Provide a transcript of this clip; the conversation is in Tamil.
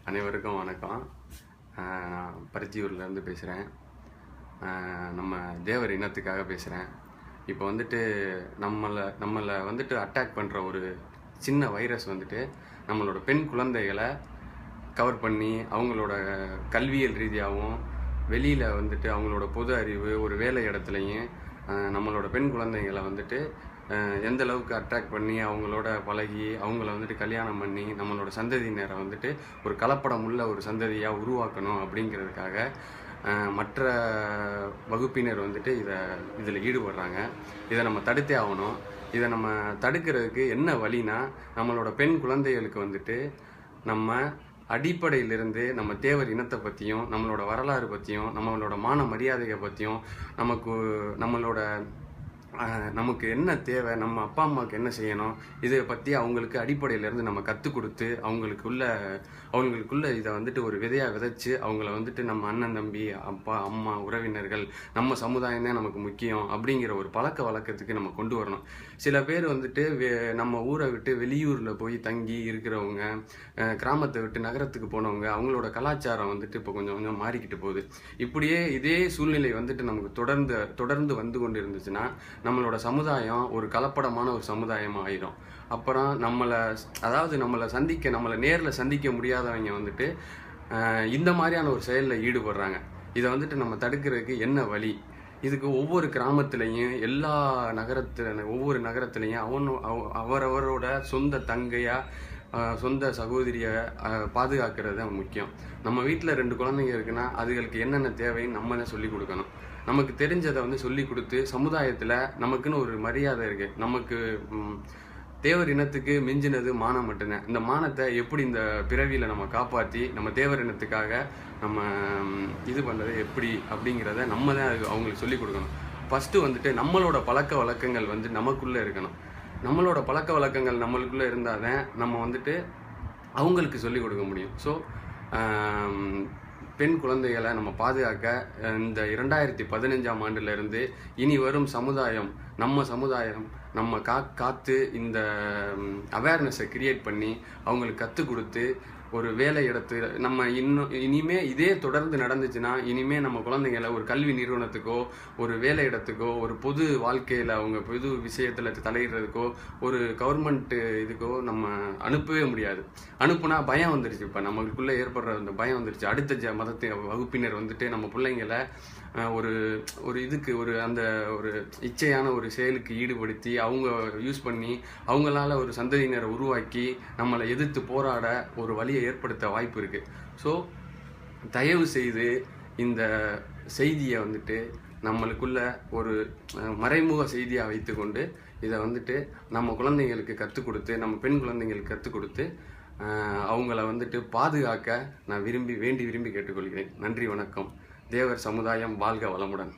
அனைவருக்கும் வணக்கம். நான் பருத்தியூர்லேருந்து பேசுகிறேன். நம்ம தேவர் இனத்துக்காக பேசுகிறேன். இப்போ வந்துட்டு நம்மளை வந்துட்டு அட்டாக் பண்ணுற ஒரு சின்ன வைரஸ் வந்துட்டு நம்மளோட பெண் குழந்தைகளை கவர் பண்ணி அவங்களோட கல்வியல் ரீதியாகவும் வெளியில் வந்துட்டு அவங்களோட பொது அறிவு ஒரு வேலை இடத்துலையும் நம்மளோட பெண் குழந்தைகளை வந்துட்டு எந்த அளவுக்கு அட்ராக்ட் பண்ணி அவங்களோட பழகி அவங்கள வந்துட்டு கல்யாணம் பண்ணி நம்மளோட சந்ததியினரை வந்துட்டு ஒரு கலப்படம் உள்ள ஒரு சந்ததியாக உருவாக்கணும் அப்படிங்கிறதுக்காக மற்ற வகுப்பினர் வந்துட்டு இதில் ஈடுபடுறாங்க. இதை நம்ம தடுத்தே ஆகணும். இதை நம்ம தடுக்கிறதுக்கு என்ன வழினா, நம்மளோட பெண் குழந்தைகளுக்கு வந்துட்டு நம்ம அடிப்படையிலிருந்து நம்ம தேவர் இனத்தை பற்றியும் நம்மளோட வரலாறு பற்றியும் நம்மளோட மான மரியாதையை பற்றியும் நமக்கு என்ன தேவை, நம்ம அப்பா அம்மாவுக்கு என்ன செய்யணும், இதை பற்றி அவங்களுக்கு அடிப்படையிலேருந்து நம்ம கற்றுக் கொடுத்து அவங்களுக்குள்ள இதை வந்துட்டு ஒரு விதையாக விதைச்சு அவங்கள வந்துட்டு நம்ம அண்ணன் தம்பி அப்பா அம்மா உறவினர்கள் நம்ம சமுதாயம் தான் நமக்கு முக்கியம் அப்படிங்கிற ஒரு பழக்க வழக்கத்துக்கு நம்ம கொண்டு வரணும். சில பேர் வந்துட்டு நம்ம ஊரை விட்டு வெளியூரில் போய் தங்கி இருக்கிறவங்க, கிராமத்தை விட்டு நகரத்துக்கு போனவங்க, அவங்களோட கலாச்சாரம் வந்துட்டு இப்போ கொஞ்சம் கொஞ்சம் மாறிக்கிட்டு போகுது. இப்படியே இதே சூழ்நிலை வந்துட்டு நமக்கு தொடர்ந்து வந்து கொண்டு இருந்துச்சுன்னா நம்மளோட சமுதாயம் ஒரு கலப்படமான ஒரு சமுதாயமாக ஆயிடும். அப்புறம் நம்மளை நேரில் சந்திக்க முடியாதவங்க வந்துட்டு இந்த மாதிரியான ஒரு செயலில் ஈடுபடுறாங்க. இதை வந்துட்டு நம்ம தடுக்கிறதுக்கு என்ன வழி? இதுக்கு ஒவ்வொரு கிராமத்துலேயும் ஒவ்வொரு நகரத்துலேயும் அவரவரோட சொந்த தங்கையாக சொந்த சகோதரியை பாதுகாக்கிறது முக்கியம். நம்ம வீட்டில் 2 குழந்தைங்க இருக்குன்னா அதுகளுக்கு என்னென்ன தேவைன்னு நம்ம தான் சொல்லிக் கொடுக்கணும். நமக்கு தெரிஞ்சதை வந்து சொல்லி கொடுத்து சமுதாயத்தில் நமக்குன்னு ஒரு மரியாதை இருக்குது. நமக்கு தேவர் இனத்துக்கு மிஞ்சினது மானம் மட்டும்தான். இந்த மானத்தை எப்படி இந்த பிறவியில் நம்ம காப்பாற்றி நம்ம தேவர் இனத்துக்காக நம்ம இது பண்ணுறது எப்படி அப்படிங்கிறத நம்ம தான் அவங்களுக்கு சொல்லிக் கொடுக்கணும். ஃபஸ்ட்டு வந்துட்டு நம்மளோட பழக்க வழக்கங்கள் வந்து நமக்குள்ளே இருக்கணும். நம்மளோட பழக்க வழக்கங்கள் நம்மளுக்குள்ளே இருந்தால் தான் நம்ம வந்துட்டு அவங்களுக்கு சொல்லிக் கொடுக்க முடியும். ஸோ பெண் குழந்தைகளை நம்ம பாதுகாக்க இந்த 2015ஆம் ஆண்டிலிருந்து இனி வரும் சமுதாயம் நம்ம காத்து இந்த அவேர்னஸை கிரியேட் பண்ணி அவங்களுக்கு கற்றுக் கொடுத்து ஒரு வேலை நம்ம இனிமே இதே தொடர்ந்து நடந்துச்சுன்னா இனிமே நம்ம குழந்தைங்களை ஒரு கல்வி நிறுவனத்துக்கோ ஒரு வேலை இடத்துக்கோ ஒரு பொது வாழ்க்கையில் அவங்க பொது விஷயத்தில் தலையிடுறதுக்கோ ஒரு கவர்மெண்ட் இதுக்கோ நம்ம அனுப்பவே முடியாது. அனுப்புனா பயம் வந்துருச்சு. இப்போ நம்மளுக்குள்ளே ஏற்படுற அந்த பயம் வந்துருச்சு. அடுத்த மதத்தை வகுப்பினர் வந்துட்டு நம்ம பிள்ளைங்களை ஒரு இச்சையான ஒரு செயலுக்கு ஈடுபடுத்தி அவங்க யூஸ் பண்ணி அவங்களால ஒரு சந்ததியினரை உருவாக்கி நம்மளை எதிர்த்து போராட ஒரு வழியை ஏற்படுத்த வாய்ப்பு இருக்குது. ஸோ தயவு செய்து இந்த செய்தியை வந்துட்டு நம்மளுக்குள்ள ஒரு மறைமுக செய்தியாக வைத்துக்கொண்டு இதை வந்துட்டு நம்ம குழந்தைங்களுக்கு கற்றுக் கொடுத்து நம்ம பெண் குழந்தைங்களுக்கு கற்றுக் கொடுத்து அவங்கள வந்துட்டு பாதுகாக்க நான் விரும்பி கேட்டுக்கொள்கிறேன். நன்றி, வணக்கம். தேவர் சமுதாயம் வாழ்க வளமுடன்.